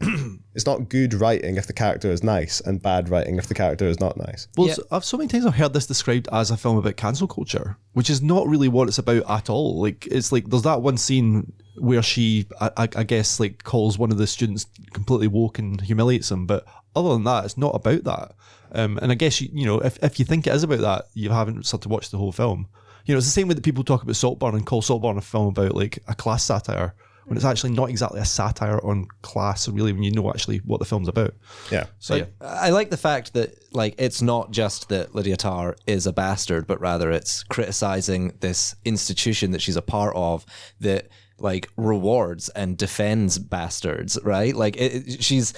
it's not good writing if the character is nice and bad writing if the character is not nice. Well, so many times I've heard this described as a film about cancel culture, which is not really what it's about at all. Like, it's like, there's that one scene where she, I guess, like calls one of the students completely woke and humiliates him. But other than that, it's not about that. And I guess, if you think it is about that, you haven't sort of watched the whole film. It's the same way that people talk about Saltburn and call Saltburn a film about like a class satire, when it's actually not exactly a satire on class, really, when you know actually what the film's about. Yeah. So yeah. I like the fact that like it's not just that Lydia Tarr is a bastard, but rather it's criticizing this institution that she's a part of that like rewards and defends bastards, right? Like she's,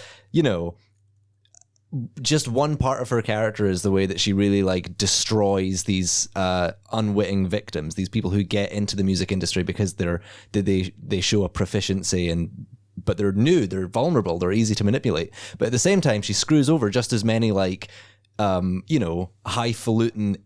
just one part of her character is the way that she really like destroys these unwitting victims, these people who get into the music industry because they show a proficiency but they're new, they're vulnerable, they're easy to manipulate. But at the same time, she screws over just as many like highfalutin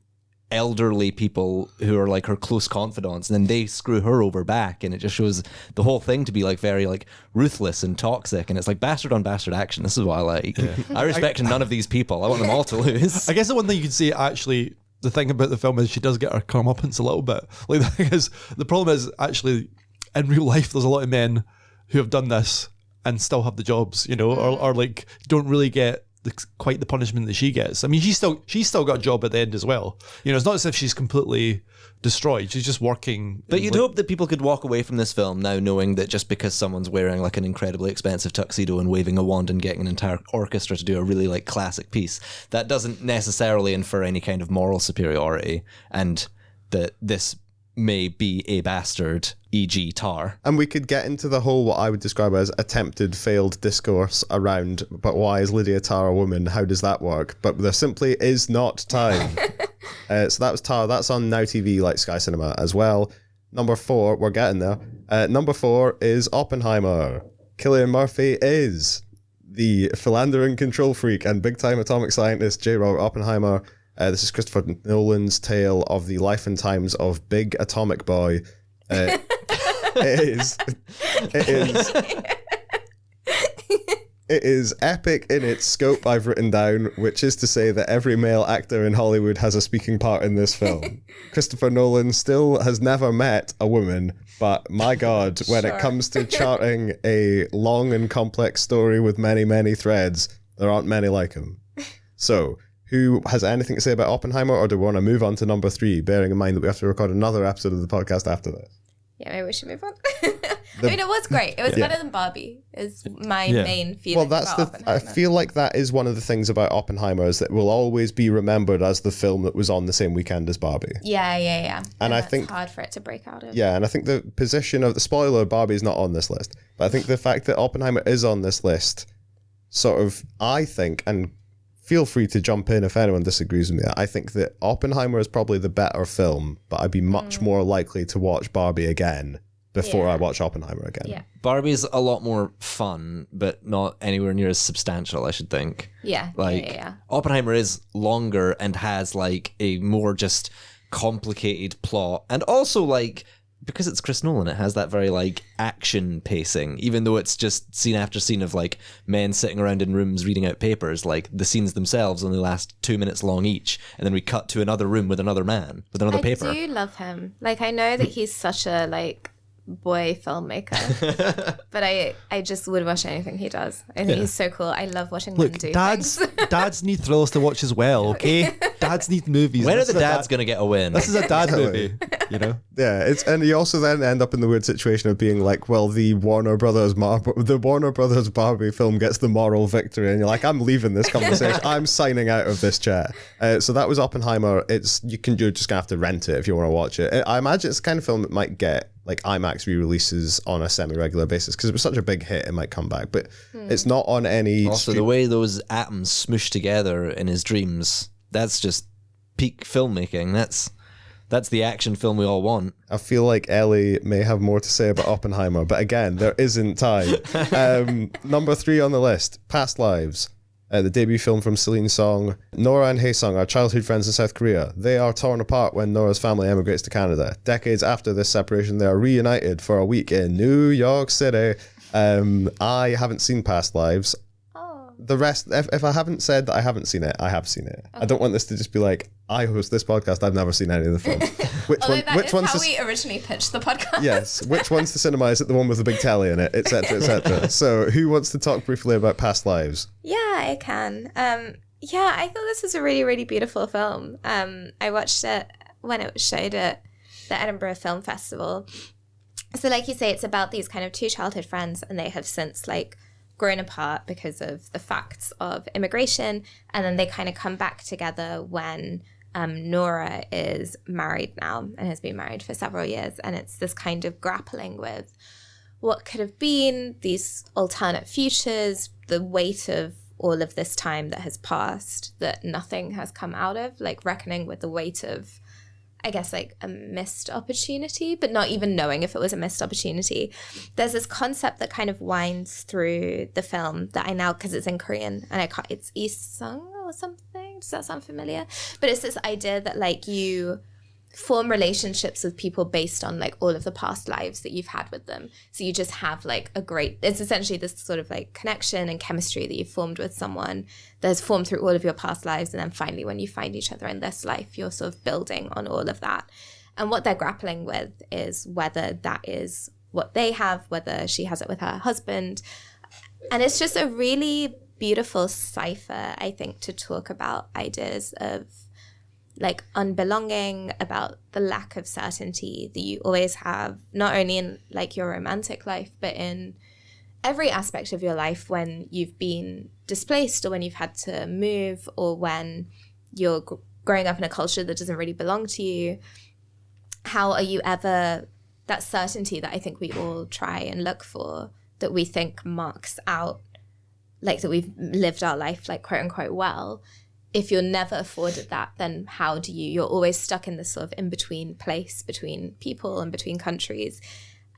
elderly people who are like her close confidants, and then they screw her over back, and it just shows the whole thing to be like very like ruthless and toxic, and it's like bastard on bastard action. This is what I like. I respect none of these people. I want them all to lose. I guess the one thing you could say, actually, the thing about the film is she does get her comeuppance a little bit. Like, the thing is, the problem is actually in real life there's a lot of men who have done this and still have the jobs, or like don't really get quite the punishment that she gets. I mean, she's still got a job at the end as well. It's not as if she's completely destroyed. She's just working. But you'd hope that people could walk away from this film now knowing that just because someone's wearing like an incredibly expensive tuxedo and waving a wand and getting an entire orchestra to do a really like classic piece, that doesn't necessarily infer any kind of moral superiority, and that this may be a bastard, e.g. Tar. And we could get into the whole, what I would describe as attempted failed discourse around, but why is Lydia Tar a woman? How does that work? But there simply is not time. So that was Tar. That's on Now TV, like Sky Cinema as well. Number 4, we're getting there. Number 4 is Oppenheimer. Cillian Murphy is the philandering control freak and big-time atomic scientist J. Robert Oppenheimer. This is Christopher Nolan's tale of the life and times of Big Atomic Boy. It is epic in its scope, I've written down, which is to say that every male actor in Hollywood has a speaking part in this film. Christopher Nolan still has never met a woman, but my God, when it comes to charting a long and complex story with many, many threads, there aren't many like him. So, who has anything to say about Oppenheimer, or do we want to move on to number 3, bearing in mind that we have to record another episode of the podcast after this? Yeah, maybe we should move on. I mean, it was great. It was better than Barbie, is my main feeling about Oppenheimer. I feel like that is one of the things about Oppenheimer, is that it will always be remembered as the film that was on the same weekend as Barbie. Yeah. And I think it's hard for it to break out of. Yeah, and I think the position of the spoiler, Barbie is not on this list, but I think the fact that Oppenheimer is on this list sort of, I think, and feel free to jump in if anyone disagrees with me, I think that Oppenheimer is probably the better film, but I'd be much more likely to watch Barbie again before I watch Oppenheimer again. Yeah. Barbie's a lot more fun, but not anywhere near as substantial, I should think. Yeah. Oppenheimer is longer and has like a more just complicated plot, and also like, because it's Chris Nolan, it has that very like action pacing, even though it's just scene after scene of like men sitting around in rooms reading out papers. Like the scenes themselves only last 2 minutes long each, and then we cut to another room with another man with another paper. I do love him. Like, I know that he's such a like boy filmmaker, but I just would watch anything he does. I think he's so cool. I love watching him do things. Dads need thrillers to watch as well, okay? Dads need movies. When are the dads going to get a win? This is a dad movie, Yeah, and you also then end up in the weird situation of being like, well, the Warner Brothers Barbie film gets the moral victory, and you're like, I'm leaving this conversation. I'm signing out of this chat. So that was Oppenheimer. You're just gonna have to rent it if you want to watch it. I imagine it's the kind of film that might get like IMAX re-releases on a semi-regular basis because it was such a big hit. It might come back, but it's not on any. Also, the way those atoms smoosh together in his dreams, that's just peak filmmaking. That's the action film we all want. I feel like Ellie may have more to say about Oppenheimer, but again, there isn't time. Number 3 on the list, Past Lives. The debut film from Celine Song. Nora and Haesung are childhood friends in South Korea. They are torn apart when Nora's family emigrates to Canada. Decades after this separation, they are reunited for a week in New York City. I haven't seen Past Lives. The rest, if I haven't said that I haven't seen it, I have seen it. I don't want this to just be like, I host this podcast, I've never seen any of the films. Which one's how we originally pitched the podcast. Yes, which one's the cinema? Is it the one with the big telly in it, etc., etc.? So who wants to talk briefly about Past Lives? Yeah, I can. I thought this was a really, really beautiful film. I watched it when it was showed at the Edinburgh Film Festival. So like you say, it's about these kind of 2 childhood friends, and they have since like grown apart because of the facts of immigration, and then they kind of come back together when Nora is married now and has been married for several years, and it's this kind of grappling with what could have been, these alternate futures, the weight of all of this time that has passed that nothing has come out of, like reckoning with the weight of, I guess, like a missed opportunity, but not even knowing if it was a missed opportunity. There's this concept that kind of winds through the film that I now, because it's in Korean and I can't, it's Isung or something. Does that sound familiar? But it's this idea that like you form relationships with people based on like all of the past lives that you've had with them. So you just have like it's essentially this sort of like connection and chemistry that you've formed with someone that has formed through all of your past lives. And then finally, when you find each other in this life, you're sort of building on all of that. And what they're grappling with is whether that is what they have, whether she has it with her husband. And it's just a really beautiful cipher, I think, to talk about ideas of like unbelonging, about the lack of certainty that you always have, not only in like your romantic life, but in every aspect of your life when you've been displaced or when you've had to move or when you're growing up in a culture that doesn't really belong to you. How are you ever, that certainty that I think we all try and look for, that we think marks out, like that we've lived our life like quote unquote well. If you're never afforded that, then how do you're always stuck in this sort of in-between place between people and between countries.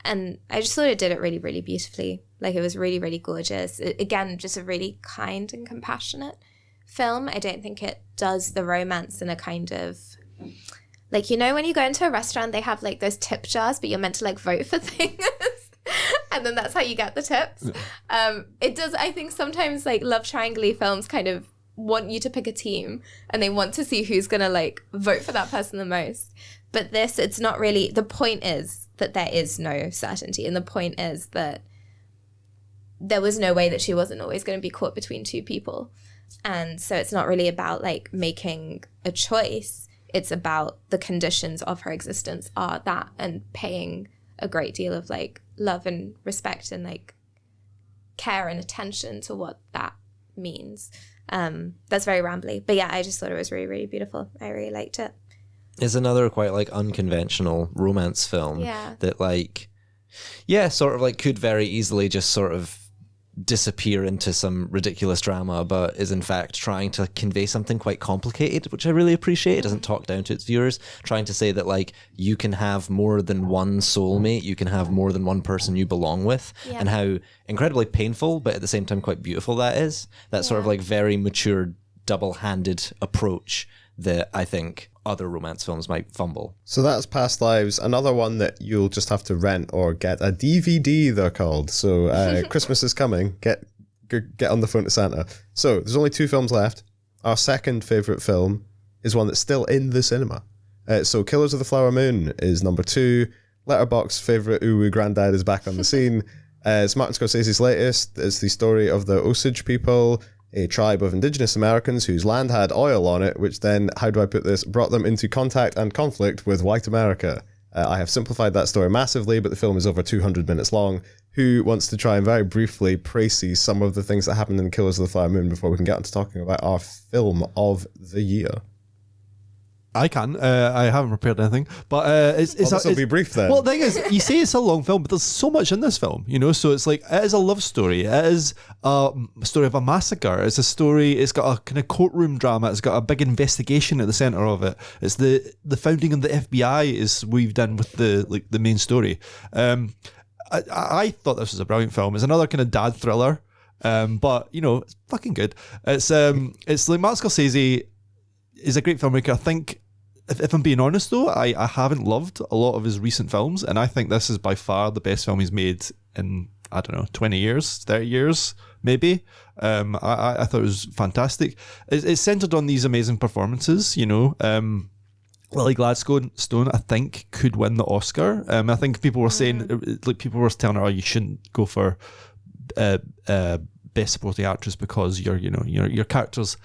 And I just thought it did it really, really beautifully. Like it was really, really gorgeous. Again, just a really kind and compassionate film. I don't think it does the romance in a kind of, like, you know, when you go into a restaurant, they have like those tip jars, but you're meant to like vote for things. And then that's how you get the tips. It does, I think sometimes like love triangle films kind of want you to pick a team and they want to see who's going to like vote for that person the most. But this, it's not really, the point is that there is no certainty. And the point is that there was no way that she wasn't always going to be caught between two people. And so it's not really about like making a choice. It's about the conditions of her existence are that, and paying a great deal of like love and respect and like care and attention to what that means. That's very rambly, but yeah, I just thought it was really, really beautiful. I really liked it. It's another quite like unconventional romance film that like, yeah, sort of like could very easily just sort of disappear into some ridiculous drama, but is in fact trying to convey something quite complicated, which I really appreciate. It doesn't talk down to its viewers, trying to say that like you can have more than one soulmate, you can have more than one person you belong with, and how incredibly painful but at the same time quite beautiful that is. That sort of like very mature double-handed approach that I think other romance films might fumble. So that's Past Lives. Another one that you'll just have to rent or get a DVD, they're called. So Christmas is coming. Get on the phone to Santa. So there's only 2 films left. Our second favourite film is one that's still in the cinema. So Killers of the Flower Moon is number 2. Letterboxd favourite Uwu Grandad is back on the scene. It's Martin Scorsese's latest. It's the story of the Osage people, a tribe of indigenous Americans whose land had oil on it, which then, how do I put this, brought them into contact and conflict with white America. I have simplified that story massively, but the film is over 200 minutes long. Who wants to try and very briefly précis some of the things that happened in Killers of the Flower Moon before we can get on to talking about our film of the year? I can. I haven't prepared anything, but this will be brief then. Well, the thing is, you say it's a long film, but there's so much in this film, you know. So it's like it is a love story. It is a story of a massacre. It's a story. It's got a kind of courtroom drama. It's got a big investigation at the center of it. It's the founding of the FBI is weaved in with the main story. I thought this was a brilliant film. It's another kind of dad thriller, but you know, it's fucking good. It's like Martin Scorsese is a great filmmaker. I think, if I'm being honest though, I haven't loved a lot of his recent films, and I think this is by far the best film he's made in, I don't know, 20 years, 30 years, maybe. I thought it was fantastic. It's centered on these amazing performances, you know. Lily Gladstone, I think, could win the Oscar. I think people were saying, like, people were telling her, oh, you shouldn't go for best supporting actress because your characters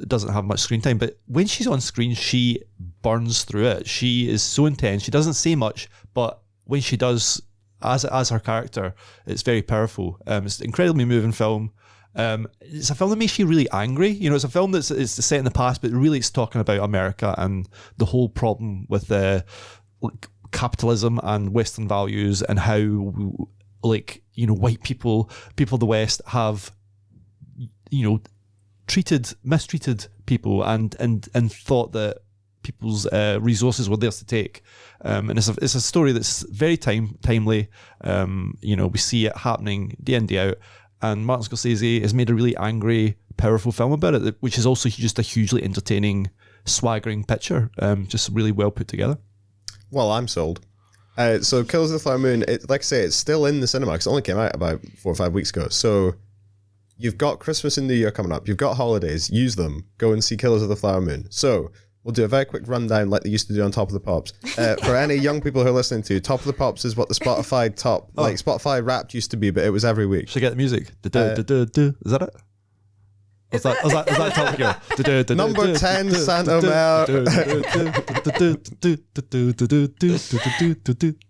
doesn't have much screen time. But when she's on screen, she burns through it. She is so intense. She doesn't say much, but when she does, as her character, it's very powerful. It's an incredibly moving film. It's a film that makes you really angry. You know, it's a film that's set in the past, but really it's talking about America and the whole problem with capitalism and Western values, and how, like, you know, white people of the West have, you know, mistreated people and thought that people's resources were theirs to take. And it's a story that's very timely. We see it happening day in, day out. And Martin Scorsese has made a really angry, powerful film about it, which is also just a hugely entertaining, swaggering picture. Just really well put together. Well, I'm sold. So Killers of the Flower Moon, like I say, it's still in the cinema because it only came out about 4 or 5 weeks ago. So you've got Christmas and New Year coming up. You've got holidays. Use them. Go and see Killers of the Flower Moon. So we'll do a very quick rundown like they used to do on Top of the Pops. For any young people who are listening to, Top of the Pops is what the Spotify Spotify Wrapped used to be, but it was every week. Should I get the music? Is that it? Is that Top Gear? Number 10, Saint-Omer.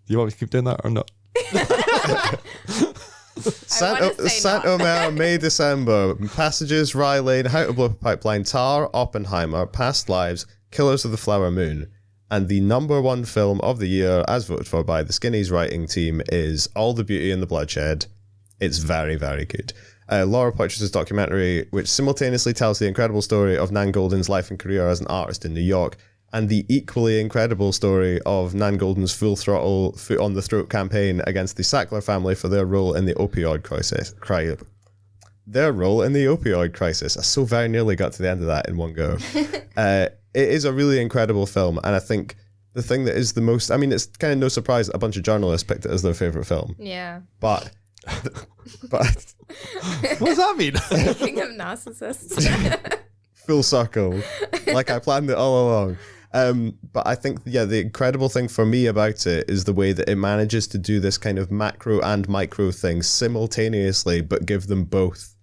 You want me to keep doing that or not? Saint-Omer, May, December, Passages, Rye Lane, How to Blow Up a Pipeline, Tar, Oppenheimer, Past Lives, Killers of the Flower Moon. And the number 1 film of the year, as voted for by the Skinnies writing team, is All the Beauty and the Bloodshed. It's very, very good. Laura Poitras's documentary, which simultaneously tells the incredible story of Nan Goldin's life and career as an artist in New York, and the equally incredible story of Nan Goldin's full throttle, foot on the throat campaign against the Sackler family for their role in the opioid crisis. I so very nearly got to the end of that in one go. It is a really incredible film, and I think the thing that is the most... I mean, it's kind of no surprise that a bunch of journalists picked it as their favourite film. Yeah. But what does that mean? Speaking of narcissists. Full circle. Like I planned it all along. But I think, the incredible thing for me about it is the way that it manages to do this kind of macro and micro thing simultaneously, but give them both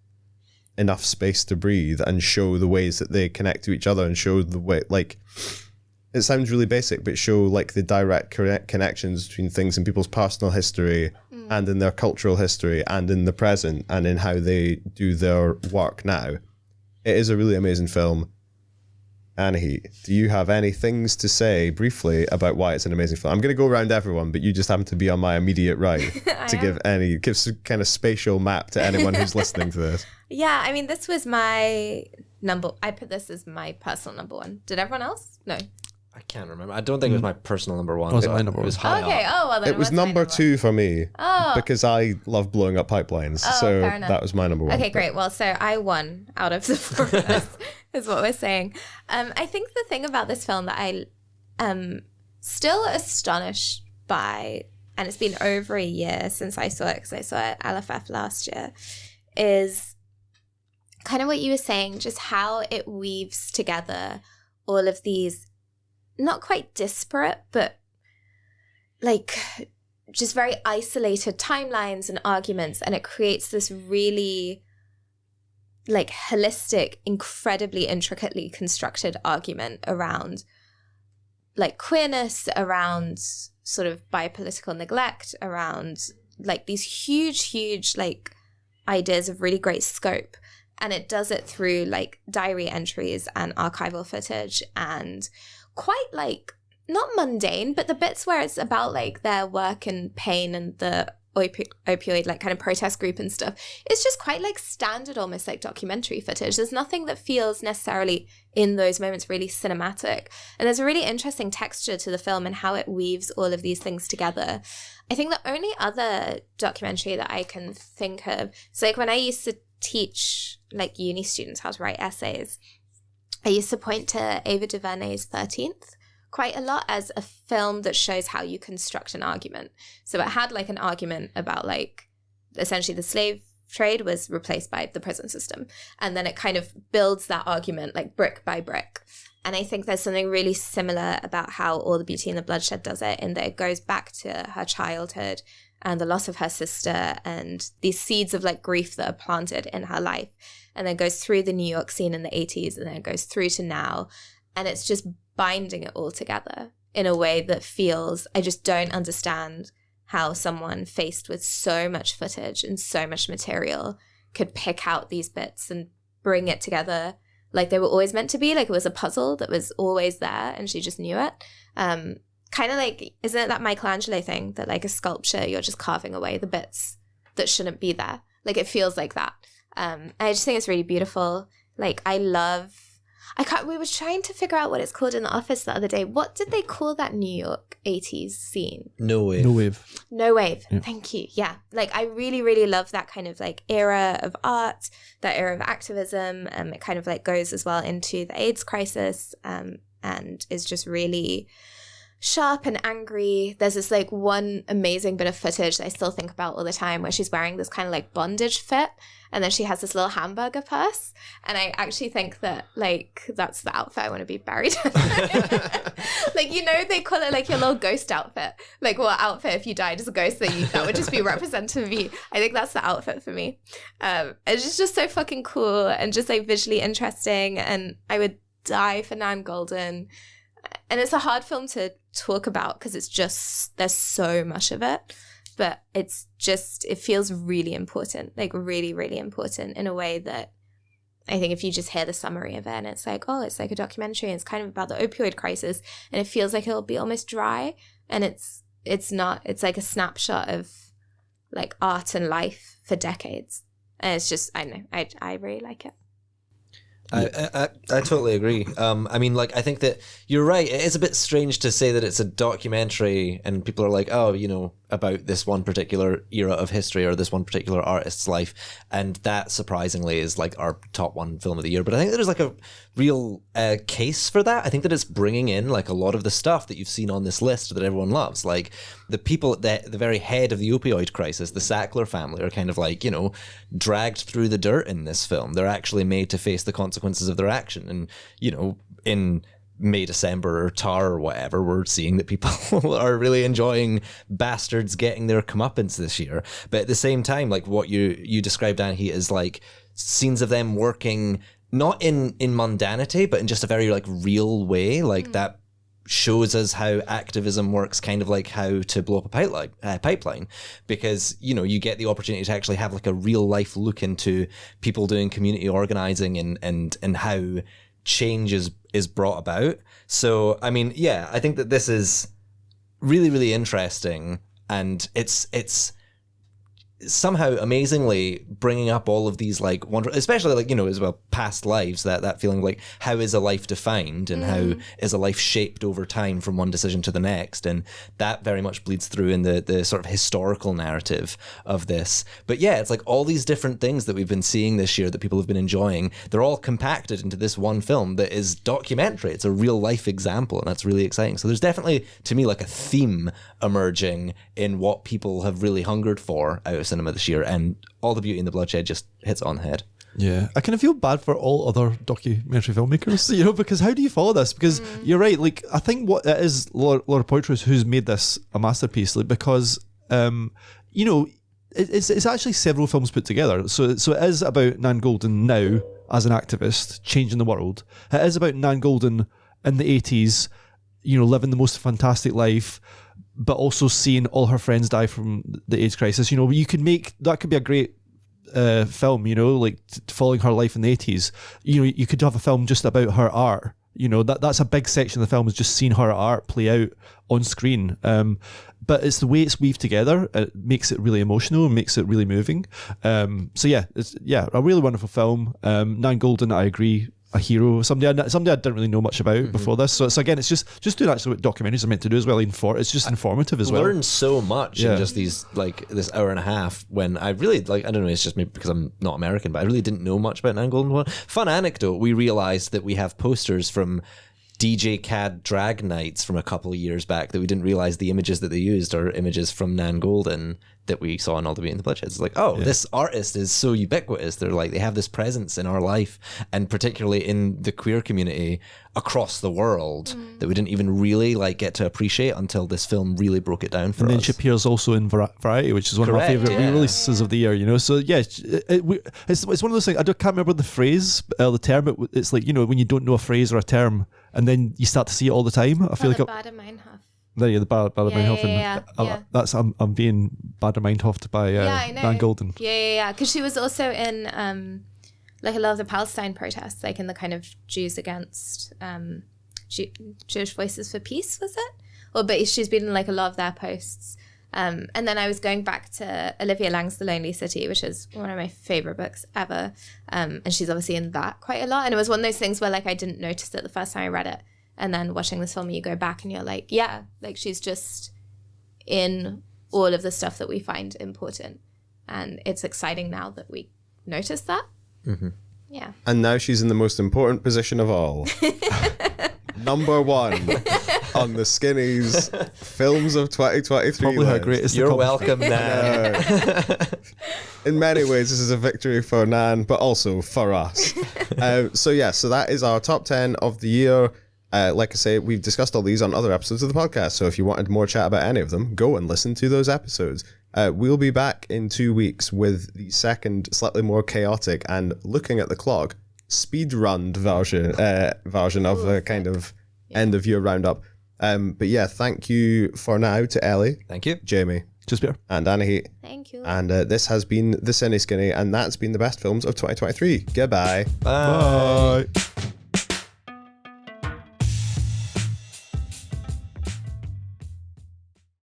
enough space to breathe and show the ways that they connect to each other and show the way, like, it sounds really basic, but show like the direct connections between things in people's personal history and in their cultural history and in the present and in how they do their work now. It is a really amazing film. Anahit, do you have any things to say briefly about why it's an amazing film? I'm going to go around everyone, but you just happen to be on my immediate right to give some kind of spatial map to anyone who's listening to this. Yeah, I mean, this was my I put this as my personal number 1. Did everyone else? No. I can't remember. I don't think it was my personal number 1. Was it my number 1? It was high Okay, up. well then it was number 2 for me because I love blowing up pipelines. So that was my number 1. Okay, great. Well, so I won out of the 4 of us, is what we're saying. I think the thing about this film that I am still astonished by, and it's been over a year since I saw it because I saw it at LFF last year, is kind of what you were saying, just how it weaves together all of these not quite disparate, but like just very isolated timelines and arguments. And it creates this really like holistic, incredibly intricately constructed argument around like queerness, around sort of biopolitical neglect, around like these huge like ideas of really great scope. And it does it through like diary entries and archival footage and quite like not mundane, but the bits where it's about like their work and pain and the opioid like kind of protest group and stuff. It's just quite like standard, almost like documentary footage. There's nothing that feels necessarily in those moments really cinematic. And there's a really interesting texture to the film and how it weaves all of these things together. I think the only other documentary that I can think of, so like when I used to teach like uni students how to write essays, I used to point to Ava DuVernay's 13th quite a lot as a film that shows how you construct an argument. So it had like an argument about like essentially the slave trade was replaced by the prison system. And then it kind of builds that argument like brick by brick. And I think there's something really similar about how All the Beauty and the Bloodshed does it, in that it goes back to her childhood and the loss of her sister and these seeds of like grief that are planted in her life. And then goes through the New York scene in the 80s and then it goes through to now. And it's just binding it all together in a way that feels, I just don't understand how someone faced with so much footage and so much material could pick out these bits and bring it together like they were always meant to be, like it was a puzzle that was always there and she just knew it. Kind of like, isn't it that Michelangelo thing that like a sculpture, you're just carving away the bits that shouldn't be there? Like it feels like that. I just think it's really beautiful. Like, we were trying to figure out what it's called in the office the other day. What did they call that New York 80s scene? No Wave. No Wave. Yeah. Thank you. Yeah. Like, I really, really love that kind of like era of art, that era of activism. It kind of like goes as well into the AIDS crisis, and is just really sharp and angry. There's this like one amazing bit of footage that I still think about all the time where she's wearing this kind of like bondage fit, and then she has this little hamburger purse, and I actually think that like that's the outfit I want to be buried in. Like, you know, they call it like your little ghost outfit. Like, what outfit if you died as a ghost that would just be representative of you? I think that's the outfit for me. It's just so fucking cool and just like visually interesting, and I would die for Nan Golden. And it's a hard film to talk about because it's just, there's so much of it, but it feels really important, like really, really important in a way that I think if you just hear the summary of it and it's like, oh, it's like a documentary and it's kind of about the opioid crisis, and it feels like it'll be almost dry, and it's not, it's like a snapshot of like art and life for decades. And it's just, I don't know, I really like it. I totally agree. I mean, like, I think that you're right. It is a bit strange to say that it's a documentary and people are like, oh, you know, about this one particular era of history or this one particular artist's life. And that surprisingly is like our top one film of the year. But I think there's like a real case for that. I think that it's bringing in like a lot of the stuff that you've seen on this list that everyone loves. Like the people at the very head of the opioid crisis, the Sackler family, are kind of like, you know, dragged through the dirt in this film. They're actually made to face the consequences of their action. And, you know, in May, December or Tar or whatever, we're seeing that people are really enjoying bastards getting their comeuppance this year. But at the same time, like what you described, Anahit, is like scenes of them working not in mundanity, but in just a very like real way. Like that shows us how activism works, kind of like how to blow up a pipeline, because, you know, you get the opportunity to actually have like a real life look into people doing community organizing and how change is brought about. So, I mean, yeah, I think that this is really, really interesting, and it's somehow amazingly bringing up all of these like especially like, you know, as well, past lives, that feeling like how is a life defined and how is a life shaped over time from one decision to the next, and that very much bleeds through in the sort of historical narrative of this. But yeah, it's like all these different things that we've been seeing this year that people have been enjoying, they're all compacted into this one film that is documentary. It's a real life example, and that's really exciting. So there's definitely, to me, like a theme emerging in what people have really hungered for out of cinema this year, and All the Beauty and the Bloodshed just hits on the head. Yeah, I kind of feel bad for all other documentary filmmakers, you know, because how do you follow this? Because you're right, like, I think what it is Laura Poitras who's made this a masterpiece, like, because, you know, it's actually several films put together. So it is about Nan Golden now as an activist, changing the world. It is about Nan Golden in the 80s, you know, living the most fantastic life, but also seeing all her friends die from the AIDS crisis. You know, you could make, that could be a great film, you know, like following her life in the 80s. You know, you could have a film just about her art. You know, that's a big section of the film, is just seeing her art play out on screen. But it's the way it's weaved together. It makes it really emotional and makes it really moving. So yeah, it's a really wonderful film. Nan Golden, I agree, a hero, somebody I didn't really know much about before this. So again, it's just doing actually what documentaries are meant to do as well. It's just informative as well. Learn so much in just these, like, this hour and a half, when I really, like, I don't know, it's just maybe because I'm not American, but I really didn't know much about Nan Golden. Fun anecdote, we realized that we have posters from DJ Cad drag nights from a couple of years back that we didn't realize the images that they used are images from Nan Golden that we saw in All the Beauty and the Bloodshed. It's like, this artist is so ubiquitous. They're like, they have this presence in our life, and particularly in the queer community across the world, that we didn't even really like get to appreciate until this film really broke it down for us. And then she appears also in Variety, which is one of my favourite re-releases of the year, you know. So yeah, it's one of those things, I can't remember the phrase, the term, it's like, you know, when you don't know a phrase or a term and then you start to see it all the time. I feel like there you go, the Bader Meinhof. That's I'm being Bader Meinhofed by Nan Golden. Yeah. Because she was also in like a lot of the Palestine protests, like in the kind of Jews against Jewish Voices for Peace, was it? But she's been in like a lot of their posts. And then I was going back to Olivia Lang's The Lonely City, which is one of my favorite books ever. And she's obviously in that quite a lot. And it was one of those things where like I didn't notice it the first time I read it. And then watching this film, you go back and you're like, yeah, like she's just in all of the stuff that we find important. And it's exciting now that we notice that. Mm-hmm. Yeah. And now she's in the most important position of all. Number 1 on the Skinnies films of 2023. Probably her list. greatest You're accomplishment. welcome, Nan. In many ways, this is a victory for Nan, but also for us. So that is our top 10 of the year. Like I say, we've discussed all these on other episodes of the podcast, so if you wanted more chat about any of them, go and listen to those episodes. We'll be back in 2 weeks with the second, slightly more chaotic and looking at the clock, speed-run version of a kind of end-of-year roundup. But yeah, thank you for now to Ellie. Thank you. Jamie. Just Peter. And Anahit. Thank you. And this has been The Cine Skinny, and that's been the best films of 2023. Goodbye. Bye. Bye.